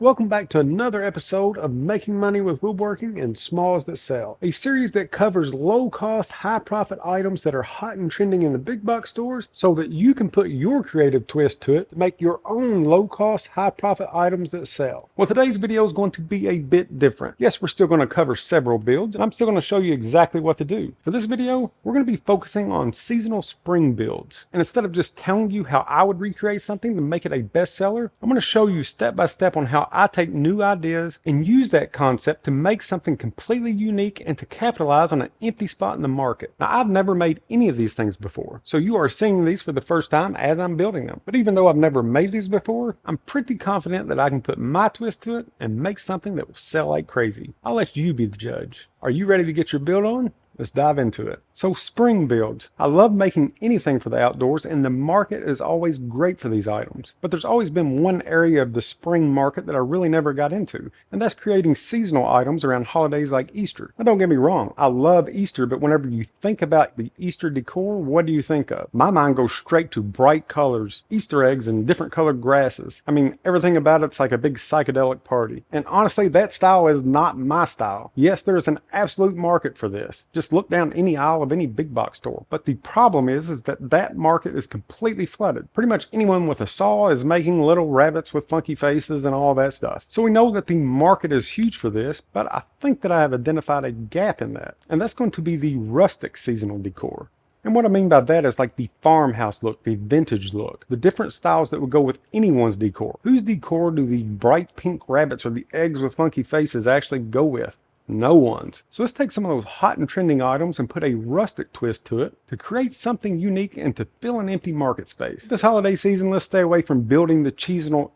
Welcome back to another episode of Making Money with Woodworking and Smalls That Sell, a series that covers low-cost, high-profit items that are hot and trending in the big box stores so that you can put your creative twist to it to make your own low-cost, high-profit items that sell. Well, today's video is going to be a bit different. Yes, we're still going to cover several builds, and I'm still going to show you exactly what to do. For this video, we're going to be focusing on seasonal spring builds. And instead of just telling you how I would recreate something to make it a bestseller, I'm going to show you step-by-step on how I take new ideas and use that concept to make something completely unique and to capitalize on an empty spot in the market. Now, I've never made any of these things before, so you are seeing these for the first time as I'm building them. But even though I've never made these before, I'm pretty confident that I can put my twist to it and make something that will sell like crazy. I'll let you be the judge. Are you ready to get your build on? Let's dive into it. So spring builds. I love making anything for the outdoors, and the market is always great for these items. But there's always been one area of the spring market that I really never got into, and that's creating seasonal items around holidays like Easter. Now don't get me wrong, I love Easter, but whenever you think about the Easter decor, what do you think of? My mind goes straight to bright colors, Easter eggs, and different colored grasses. I mean, everything about it's like a big psychedelic party. And honestly, that style is not my style. Yes, there's an absolute market for this. Just look down any aisle of any big box store. But the problem is that market is completely flooded. Pretty much anyone with a saw is making little rabbits with funky faces and all that stuff. So we know that the market is huge for this, but I think that I have identified a gap in that. And that's going to be the rustic seasonal decor. And what I mean by that is like the farmhouse look, the vintage look, the different styles that would go with anyone's decor. Whose decor do the bright pink rabbits or the eggs with funky faces actually go with? No one's. So let's take some of those hot and trending items and put a rustic twist to it to create something unique and to fill an empty market space. This holiday season, let's stay away from building the seasonal.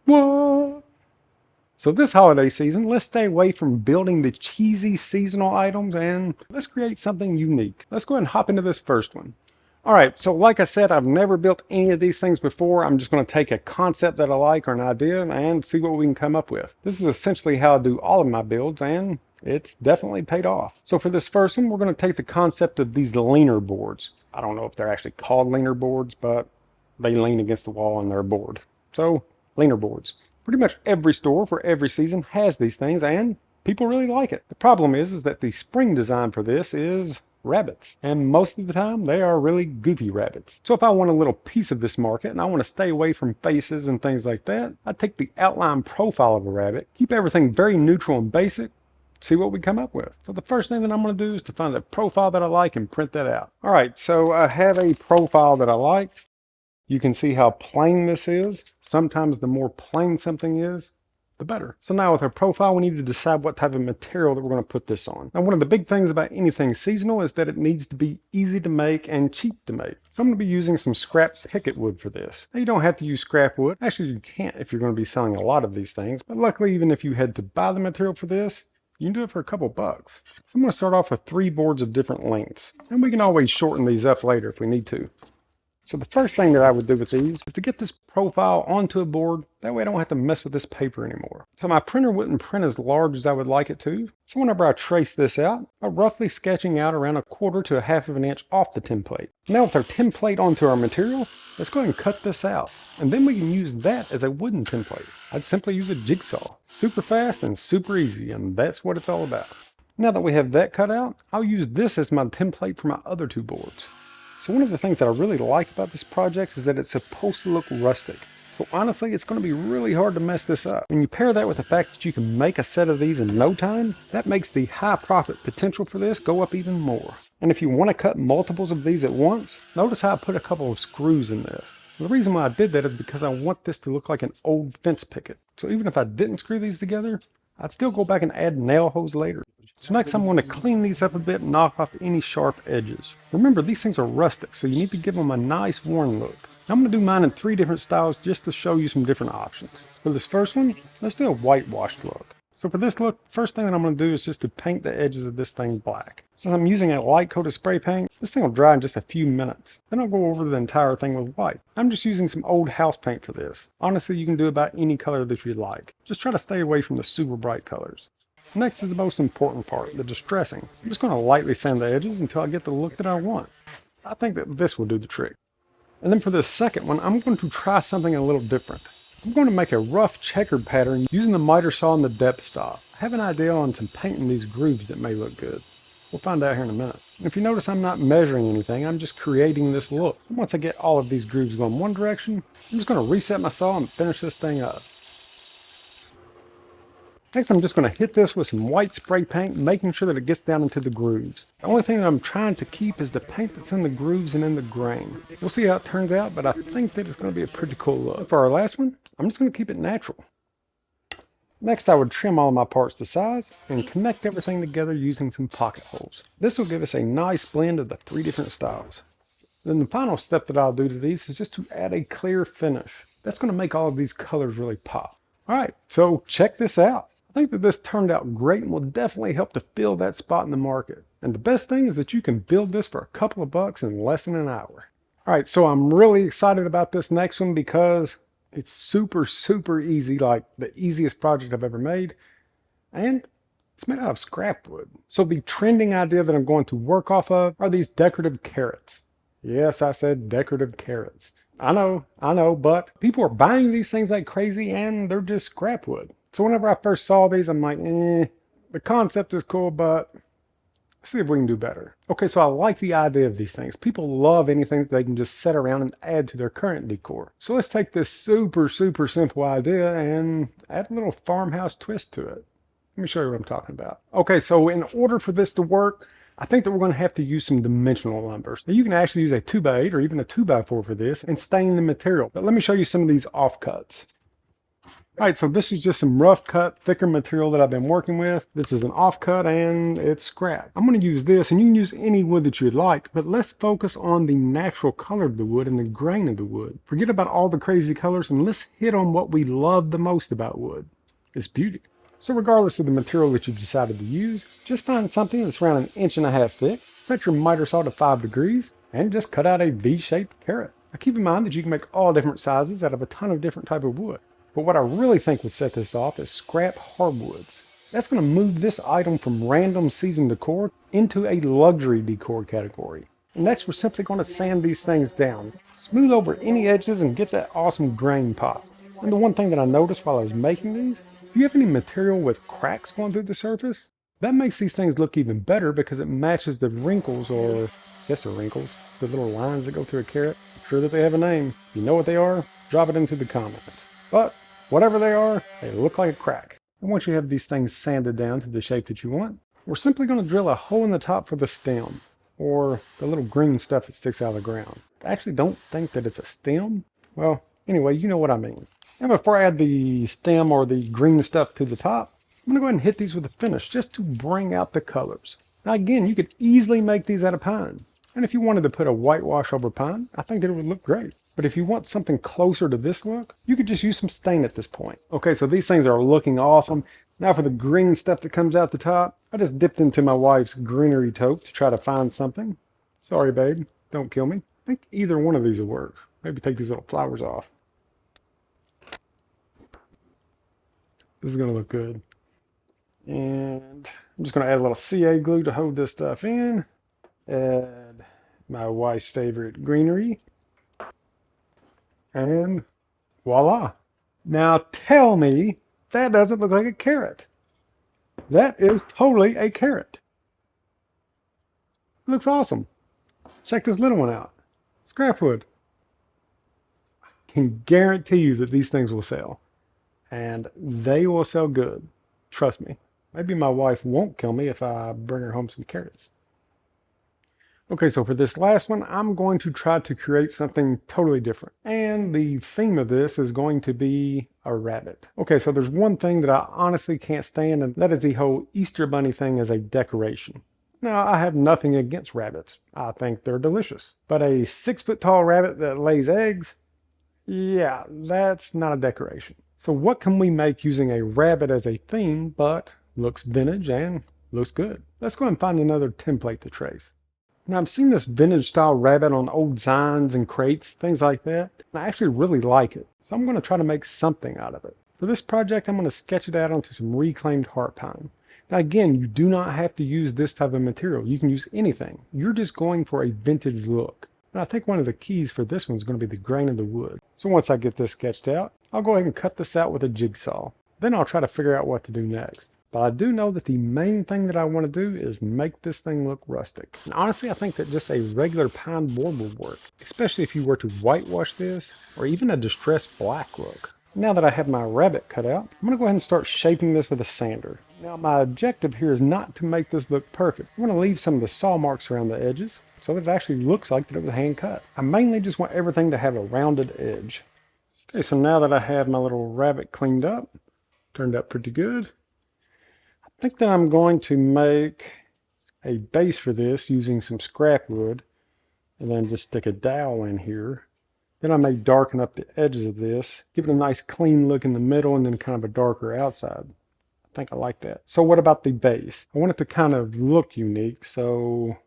What? So this holiday season, let's stay away from building the cheesy seasonal items and let's create something unique. Let's go ahead and hop into this first one. All right, so like I said, I've never built any of these things before. I'm just going to take a concept that I like or an idea and see what we can come up with. This is essentially how I do all of my builds, and it's definitely paid off. So for this first one, we're going to take the concept of these leaner boards. I don't know if they're actually called leaner boards, but they lean against the wall and they're a board. So leaner boards. Pretty much every store for every season has these things, and people really like it. The problem is that the spring design for this is rabbits, and most of the time they are really goofy rabbits. So if I want a little piece of this market and I want to stay away from faces and things like that, I take the outline profile of a rabbit, keep everything very neutral and basic, see what we come up with. So the first thing that I'm going to do is to find a profile that I like and print that out. All right, so I have a profile that I like. You can see how plain this is. Sometimes the more plain something is, the better. So now with our profile, we need to decide what type of material that we're going to put this on. Now, one of the big things about anything seasonal is that it needs to be easy to make and cheap to make. So I'm going to be using some scrap picket wood for this. Now, you don't have to use scrap wood. Actually, you can't if you're going to be selling a lot of these things. But luckily, even if you had to buy the material for this, you can do it for a couple bucks. So I'm going to start off with 3 boards of different lengths. And we can always shorten these up later if we need to. So the first thing that I would do with these is to get this profile onto a board. That way I don't have to mess with this paper anymore. So my printer wouldn't print as large as I would like it to. So whenever I trace this out, I'm roughly sketching out around 1/4 to 1/2 of an inch off the template. Now with our template onto our material, let's go ahead and cut this out. And then we can use that as a wooden template. I'd simply use a jigsaw. Super fast and super easy, and that's what it's all about. Now that we have that cut out, I'll use this as my template for my other 2 boards. So one of the things that I really like about this project is that it's supposed to look rustic. So honestly, it's going to be really hard to mess this up. When you pair that with the fact that you can make a set of these in no time, that makes the high profit potential for this go up even more. And if you want to cut multiples of these at once, notice how I put a couple of screws in this. The reason why I did that is because I want this to look like an old fence picket. So even if I didn't screw these together, I'd still go back and add nail holes later. So next I'm going to clean these up a bit and knock off any sharp edges. Remember, these things are rustic, so you need to give them a nice worn look. Now I'm going to do mine in 3 different styles just to show you some different options. For this first one, let's do a whitewashed look. So for this look, first thing that I'm going to do is just to paint the edges of this thing black. Since I'm using a light coat of spray paint, this thing will dry in just a few minutes. Then I'll go over the entire thing with white. I'm just using some old house paint for this. Honestly, you can do about any color that you like. Just try to stay away from the super bright colors. Next is the most important part, the distressing. I'm just going to lightly sand the edges until I get the look that I want. I think that this will do the trick. And then for the second one, I'm going to try something a little different. I'm going to make a rough checkered pattern using the miter saw and the depth stop. I have an idea on some painting these grooves that may look good. We'll find out here in a minute. And if you notice, I'm not measuring anything, I'm just creating this look. And once I get all of these grooves going one direction, I'm just going to reset my saw and finish this thing up. Next, I'm just going to hit this with some white spray paint, making sure that it gets down into the grooves. The only thing that I'm trying to keep is the paint that's in the grooves and in the grain. We'll see how it turns out, but I think that it's going to be a pretty cool look. For our last one, I'm just going to keep it natural. Next, I would trim all of my parts to size and connect everything together using some pocket holes. This will give us a nice blend of the 3 different styles. Then the final step that I'll do to these is just to add a clear finish. That's going to make all of these colors really pop. All right, so check this out. I think that this turned out great and will definitely help to fill that spot in the market. And the best thing is that you can build this for a couple of bucks in less than an hour. All right, so I'm really excited about this next one because it's super, super easy, like the easiest project I've ever made. And it's made out of scrap wood. So the trending idea that I'm going to work off of are these decorative carrots. Yes, I said decorative carrots. I know, but people are buying these things like crazy and they're just scrap wood. So whenever I first saw these, I'm like, the concept is cool, but let's see if we can do better. Okay, so I like the idea of these things. People love anything that they can just set around and add to their current decor. So let's take this super, super simple idea and add a little farmhouse twist to it. Let me show you what I'm talking about. Okay, so in order for this to work, I think that we're going to have to use some dimensional lumber. Now you can actually use a 2x8 or even a 2x4 for this and stain the material. But let me show you some of these offcuts. All right, so this is just some rough cut, thicker material that I've been working with. This is an offcut and it's scrap. I'm going to use this, and you can use any wood that you'd like, but let's focus on the natural color of the wood and the grain of the wood. Forget about all the crazy colors and let's hit on what we love the most about wood. It's beauty. So regardless of the material that you've decided to use, just find something that's around 1.5 inches thick, set your miter saw to 5 degrees, and just cut out a V-shaped carrot. Now keep in mind that you can make all different sizes out of a ton of different type of wood. But what I really think would set this off is scrap hardwoods. That's going to move this item from random season decor into a luxury decor category. And next, we're simply going to sand these things down, smooth over any edges, and get that awesome grain pop. And the one thing that I noticed while I was making these, if you have any material with cracks going through the surface, that makes these things look even better because it matches the wrinkles, or yes, they're wrinkles, the little lines that go through a carrot. I'm sure that they have a name. If you know what they are, drop it into the comments. But whatever they are, they look like a crack. And once you have these things sanded down to the shape that you want, we're simply going to drill a hole in the top for the stem, or the little green stuff that sticks out of the ground. I actually don't think that it's a stem. Well, anyway, you know what I mean. And before I add the stem or the green stuff to the top, I'm going to go ahead and hit these with a finish just to bring out the colors. Now again, you could easily make these out of pine. And if you wanted to put a whitewash over pine, I think that it would look great. But if you want something closer to this look, you could just use some stain at this point. Okay, so these things are looking awesome. Now for the green stuff that comes out the top, I just dipped into my wife's greenery tote to try to find something. Sorry, babe, don't kill me. I think either one of these will work. Maybe take these little flowers off. This is gonna look good. And I'm just gonna add a little CA glue to hold this stuff in. Add my wife's favorite greenery. And voila. Now tell me that doesn't look like a carrot. That is totally a carrot. It looks awesome. Check this little one out. Scrap wood. I can guarantee you that these things will sell. And they will sell good. Trust me. Maybe my wife won't kill me if I bring her home some carrots. Okay, so for this last one, I'm going to try to create something totally different. And the theme of this is going to be a rabbit. Okay, so there's one thing that I honestly can't stand, and that is the whole Easter bunny thing as a decoration. Now, I have nothing against rabbits. I think they're delicious. But a 6-foot-tall rabbit that lays eggs, yeah, that's not a decoration. So what can we make using a rabbit as a theme, but looks vintage and looks good? Let's go and find another template to trace. Now I've seen this vintage style rabbit on old signs and crates, things like that, and I actually really like it. So I'm going to try to make something out of it. For this project, I'm going to sketch it out onto some reclaimed heart pine. Now again, you do not have to use this type of material. You can use anything. You're just going for a vintage look. And I think one of the keys for this one is going to be the grain of the wood. So once I get this sketched out, I'll go ahead and cut this out with a jigsaw. Then I'll try to figure out what to do next. But I do know that the main thing that I want to do is make this thing look rustic. And honestly, I think that just a regular pine board would work, especially if you were to whitewash this or even a distressed black look. Now that I have my rabbit cut out, I'm going to go ahead and start shaping this with a sander. Now my objective here is not to make this look perfect. I'm going to leave some of the saw marks around the edges so that it actually looks like that it was hand cut. I mainly just want everything to have a rounded edge. Okay, so now that I have my little rabbit cleaned up, turned out pretty good, I think that I'm going to make a base for this using some scrap wood and then just stick a dowel in here. Then I may darken up the edges of this, give it a nice clean look in the middle and then kind of a darker outside. I think I like that. So what about the base? I want it to kind of look unique, so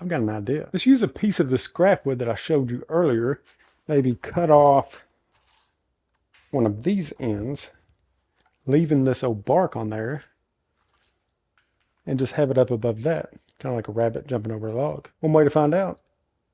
I've got an idea. Let's use a piece of the scrap wood that I showed you earlier. Maybe cut off one of these ends, leaving this old bark on there, and just have it up above that, kind of like a rabbit jumping over a log. One way to find out,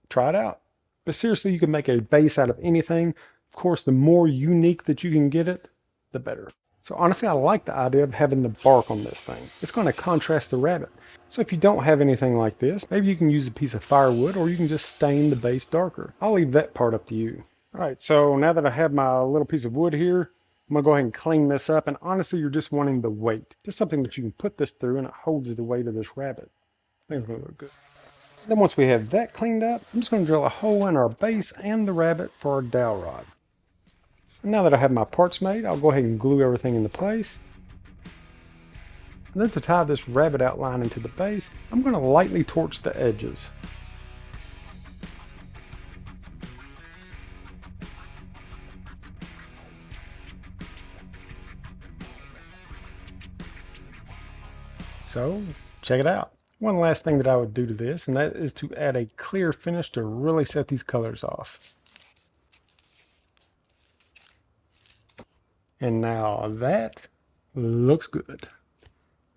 try it out. But seriously, you can make a base out of anything. Of course, the more unique that you can get it, the better. So honestly, I like the idea of having the bark on this thing. It's going to contrast the rabbit. So if you don't have anything like this, maybe you can use a piece of firewood or you can just stain the base darker. I'll leave that part up to you. All right, so now that I have my little piece of wood here, I'm gonna go ahead and clean this up. And honestly, you're just wanting the weight. Just something that you can put this through and it holds the weight of this rabbit. I think it's gonna look good. Then once we have that cleaned up, I'm just gonna drill a hole in our base and the rabbit for our dowel rod. And now that I have my parts made, I'll go ahead and glue everything into place. And then to tie this rabbit outline into the base, I'm gonna lightly torch the edges. So, check it out. One last thing that I would do to this, and that is to add a clear finish to really set these colors off. And now that looks good.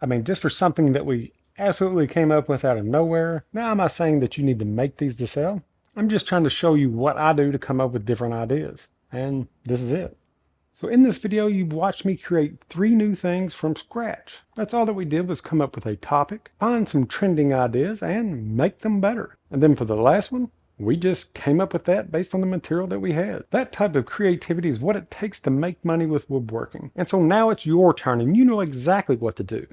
I mean, just for something that we absolutely came up with out of nowhere. Now, I'm not saying that you need to make these to sell. I'm just trying to show you what I do to come up with different ideas. And this is it. So in this video, you've watched me create 3 new things from scratch. That's all that we did was come up with a topic, find some trending ideas, and make them better. And then for the last one, we just came up with that based on the material that we had. That type of creativity is what it takes to make money with woodworking. And so now it's your turn and you know exactly what to do.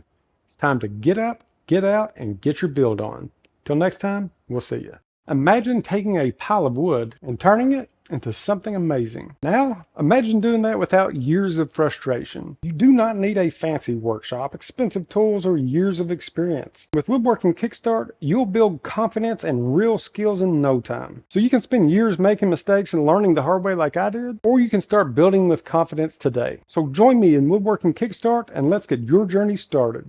It's time to get up, get out, and get your build on. Till next time, we'll see you. Imagine taking a pile of wood and turning it into something amazing. Now, imagine doing that without years of frustration. You do not need a fancy workshop, expensive tools, or years of experience. With Woodworking Kickstart, you'll build confidence and real skills in no time. So you can spend years making mistakes and learning the hard way like I did, or you can start building with confidence today. So join me in Woodworking Kickstart and let's get your journey started.